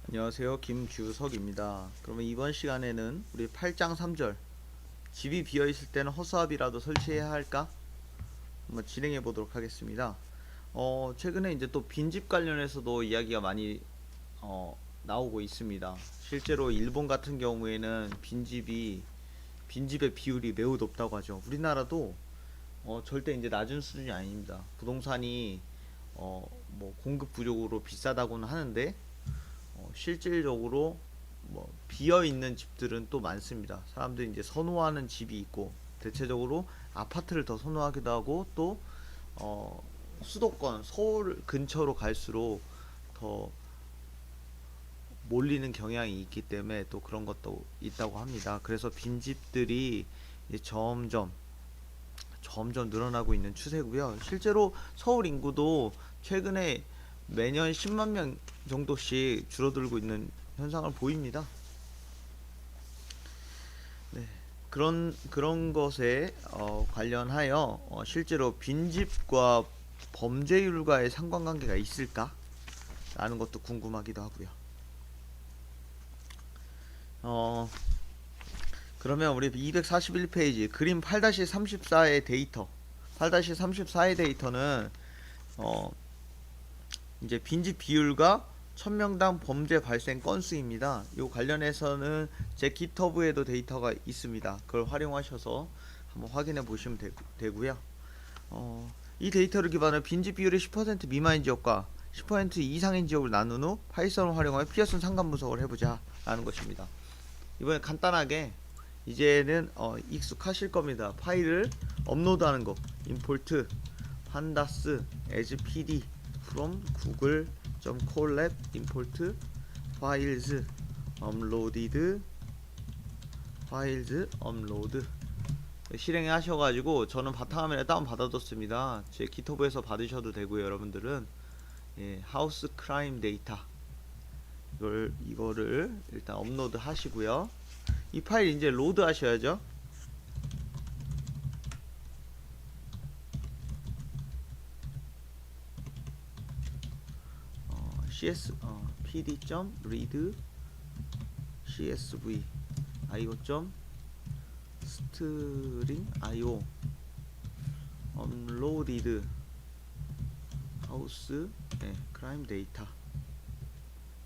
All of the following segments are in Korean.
안녕하세요. 김규석입니다. 그러면 이번 시간에는 우리 8장 3절 집이 비어있을 때는 허수아비라도 설치해야 할까? 한번 진행해 보도록 하겠습니다. 최근에 이제 또 빈집 관련해서도 이야기가 많이 나오고 있습니다. 실제로 일본 같은 경우에는 빈집의 비율이 매우 높다고 하죠. 우리나라도 절대 이제 낮은 수준이 아닙니다. 부동산이 뭐 공급 부족으로 비싸다고는 하는데 실질적으로 뭐 비어 있는 집들은 또 많습니다. 사람들이 이제 선호하는 집이 있고 대체적으로 아파트를 더 선호하기도 하고 또 수도권 서울 근처로 갈수록 더 몰리는 경향이 있기 때문에 또 그런 것도 있다고 합니다. 그래서 빈집들이 이제 점점 늘어나고 있는 추세고요. 실제로 서울 인구도 최근에 매년 10만 명 정도씩 줄어들고 있는 현상을 보입니다. 네. 그런 것에 관련하여 실제로 빈집과 범죄율과의 상관관계가 있을까? 라는 것도 궁금하기도 하고요. 그러면 우리 241페이지 그림 8-34의 데이터 8-34의 데이터는 이제 빈집 비율과 1000명당 범죄 발생 건수입니다. 이 관련해서는 제 깃허브에도 데이터가 있습니다. 그걸 활용하셔서 한번 확인해 보시면 되고요. 이 데이터를 기반으로 빈집 비율이 10% 미만인 지역과 10% 이상인 지역을 나눈 후 파이썬을 활용하여 피어슨 상관 분석을 해보자 라는 것입니다. 이번에 간단하게 이제는 익숙하실 겁니다. 파일을 업로드하는 거 import pandas as pd from google.colab import files uploaded files upload 실행 하셔가지고 저는 바탕화면에 다운 받아뒀습니다. 제 깃허브에서 받으셔도 되고요. 여러분들은 하우스 크라임 데이터 이거를 일단 업로드 하시고요. 이 파일 이제 로드 하셔야죠. pd.read csv io.string io uploaded house crime data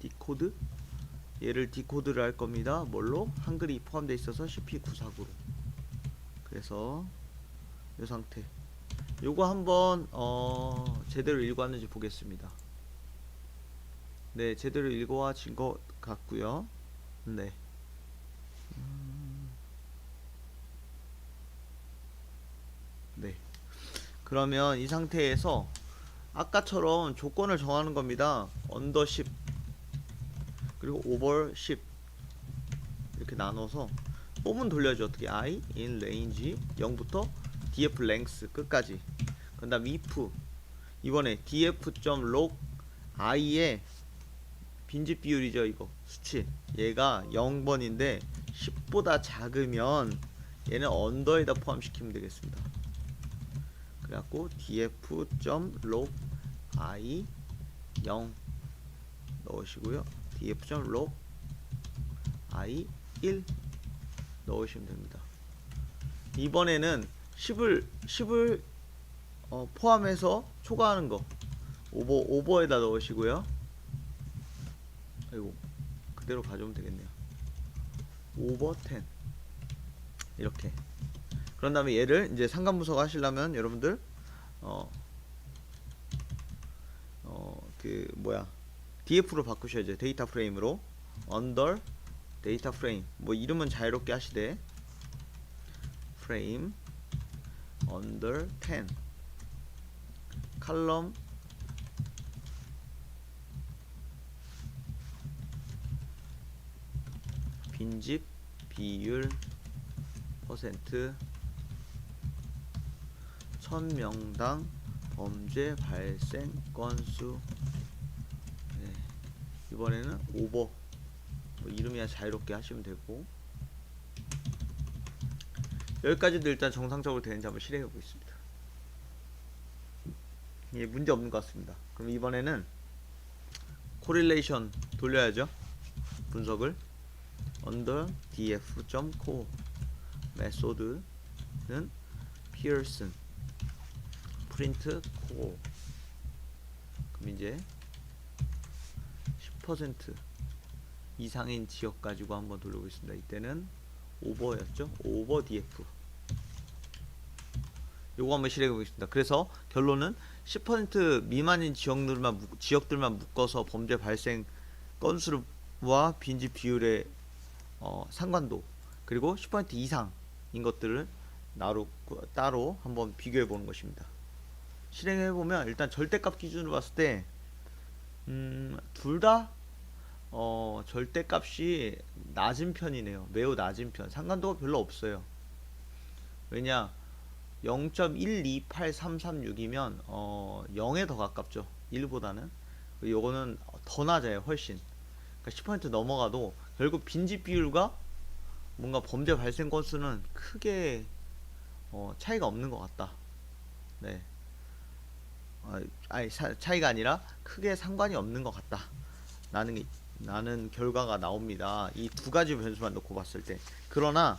디코드 얘를 디코드를 할 겁니다. 뭘로? 한글이 포함되어 있어서 CP949로. 그래서 이 상태. 요거 한번 제대로 읽어왔는지 보겠습니다. 네, 제대로 읽어와진 것 같고요. 네. 네. 그러면 이 상태에서 아까처럼 조건을 정하는 겁니다. 언더 10 그리고 오버 10 이렇게 나눠서 폼은 돌려줘. 어떻게 i in range 0부터 df length 끝까지. 그 다음 if 이번에 df.log i의 빈집 비율이죠. 이거 수치 얘가 0번인데 10보다 작으면 얘는 언더에다 포함시키면 되겠습니다. 그래갖고 df.log i 0 넣으시고요. df.log i 1 넣으시면 됩니다. 이번에는 10을 포함해서 초과하는 거 오버에다 넣으시고요. 아이고 그대로 가져오면 되겠네요. 오버 10 이렇게. 그런 다음에 얘를 이제 상관 분석 하시려면 여러분들 df로 바꾸셔야죠. 데이터 프레임으로 under 데이터 프레임 뭐 이름은 자유롭게 하시되 프레임 under 10 칼럼 빈집 비율 퍼센트 1000명당 범죄 발생 건수. 이번에는 오버 뭐 이름이야 자유롭게 하시면 되고. 여기까지도 일단 정상적으로 되는지 한번 실행해 보겠습니다. 예, 문제 없는 것 같습니다. 그럼 이번에는 코릴레이션 돌려야죠. 분석을 under df.core 메소드는 Pearson print core. 그럼 이제 10% 이상인 지역 가지고 한번 돌려보겠습니다. 이때는 오버였죠. 오버 df. 요거 한번 실행해 보겠습니다. 그래서 결론은 10% 미만인 지역들만 묶어서 범죄 발생 건수와 빈집 비율의 상관도, 그리고 10% 이상인 것들을 따로 한번 비교해 보는 것입니다. 실행해 보면 일단 절대값 기준으로 봤을 때 둘 다 절대값이 낮은 편이네요. 매우 낮은 편. 상관도가 별로 없어요. 왜냐, 0.128336이면 0에 더 가깝죠. 1보다는. 요거는 더 낮아요. 훨씬. 그러니까 10% 넘어가도 결국 빈집 비율과 뭔가 범죄 발생 건수는 크게 차이가 없는 것 같다. 네. 차이가 아니라 크게 상관이 없는 것 같다. 나는 결과가 나옵니다. 이 두 가지 변수만 놓고 봤을 때. 그러나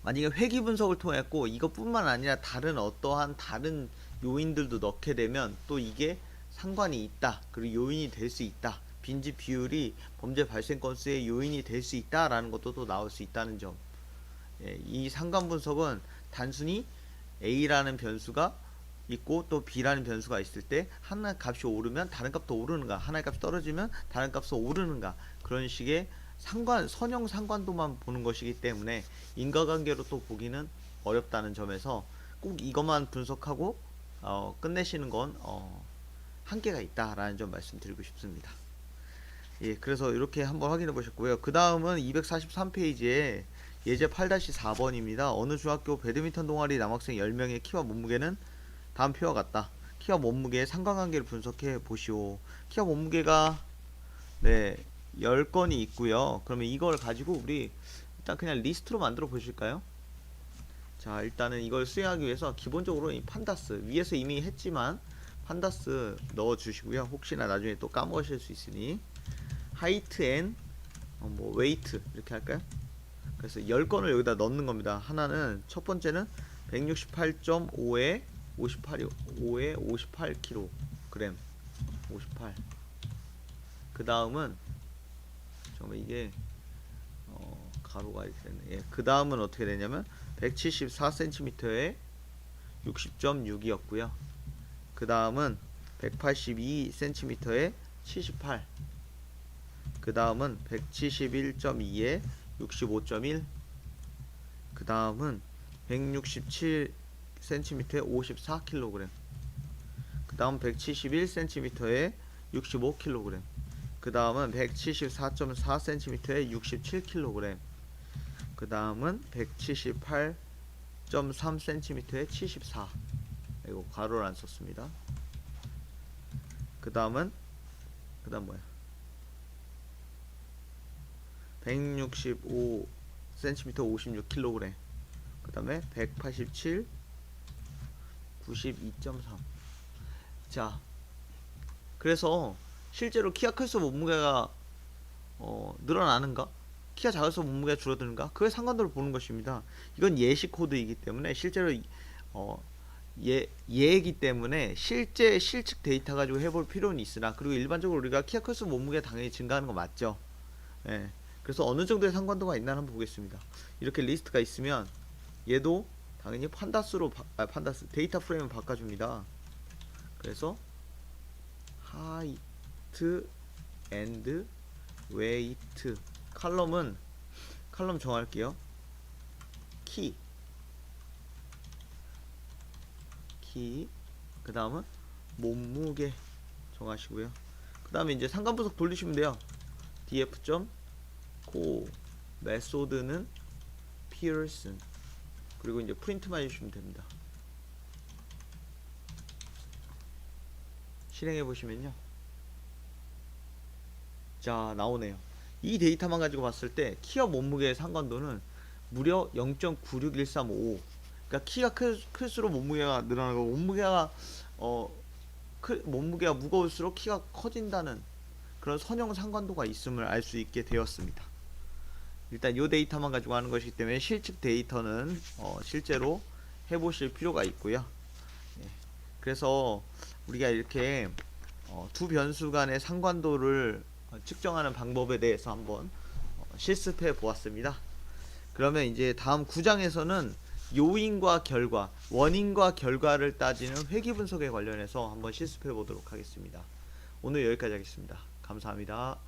만약에 회귀 분석을 통했고 이것뿐만 아니라 어떠한 다른 요인들도 넣게 되면 또 이게 상관이 있다. 그리고 요인이 될 수 있다. 빈집 비율이 범죄 발생 건수의 요인이 될 수 있다라는 것도 또 나올 수 있다는 점. 이 상관 분석은 단순히 A라는 변수가 있고 또 B라는 변수가 있을 때 하나 값이 오르면 다른 값도 오르는가, 하나의 값이 떨어지면 다른 값도 오르는가, 그런 식의 선형 상관도만 보는 것이기 때문에 인과관계로 또 보기는 어렵다는 점에서 꼭 이것만 분석하고 끝내시는 건 한계가 있다라는 점 말씀드리고 싶습니다. 예, 그래서 이렇게 한번 확인해 보셨고요. 그 다음은 243페이지에 예제 8-4번입니다. 어느 중학교 배드민턴 동아리 남학생 10명의 키와 몸무게는 다음 표와 같다. 키와 몸무게의 상관관계를 분석해 보시오. 키와 몸무게가 10건이 있고요. 그러면 이걸 가지고 우리 일단 그냥 리스트로 만들어 보실까요? 자, 일단은 이걸 수행하기 위해서 기본적으로 이 판다스 위에서 이미 했지만 판다스 넣어 주시고요. 혹시나 나중에 또 까먹으실 수 있으니 하이트 앤 웨이트 이렇게 할까요? 그래서 10건을 여기다 넣는 겁니다. 하나는 첫 번째는 168.5에 58kg 58. 그 다음은 잠깐만, 이게 가로가 이렇게 됐네. 예, 그 다음은 어떻게 되냐면 174cm에 60.6이었고요. 그 다음은 182cm에 78. 그 다음은 171.2에 65.1. 그 다음은 167cm에 54kg. 그 다음 171cm에 65kg. 그 다음은 174.4cm에 67kg. 그 다음은 178.3cm에 74. 이거 가로를 안 썼습니다. 그 다음 뭐야? 165cm 56kg. 그 다음에 187 92.3. 자, 그래서 실제로 키가 클수록 몸무게가 늘어나는가? 키가 작을수록 몸무게가 줄어드는가? 그의 상관도를 보는 것입니다. 이건 예시 코드이기 때문에 실제로 예이기 때문에 실제 실측 데이터 가지고 해볼 필요는 있으나, 그리고 일반적으로 우리가 키가 클수록 몸무게가 당연히 증가하는 거 맞죠? 예. 그래서 어느 정도의 상관도가 있나 한번 보겠습니다. 이렇게 리스트가 있으면 얘도 당연히 판다스로 판다스 데이터 프레임을 바꿔줍니다. 그래서 하이트 앤드 웨이트 칼럼 정할게요. 키 그 다음은 몸무게 정하시고요. 그 다음에 이제 상관분석 돌리시면 돼요. df.core 메소드는 Pearson. 그리고 이제 프린트만 해주시면 됩니다. 실행해 보시면요, 자, 나오네요. 이 데이터만 가지고 봤을 때 키와 몸무게의 상관도는 무려 0.961355. 그러니까 키가 클수록 몸무게가 늘어나고 몸무게가 무거울수록 키가 커진다는 그런 선형 상관도가 있음을 알 수 있게 되었습니다. 일단 이 데이터만 가지고 하는 것이기 때문에 실측 데이터는 실제로 해보실 필요가 있고요. 예, 그래서 우리가 이렇게 두 변수 간의 상관도를 측정하는 방법에 대해서 한번 실습해 보았습니다. 그러면 이제 다음 9장에서는 요인과 결과, 원인과 결과를 따지는 회귀 분석에 관련해서 한번 실습해 보도록 하겠습니다. 오늘 여기까지 하겠습니다. 감사합니다.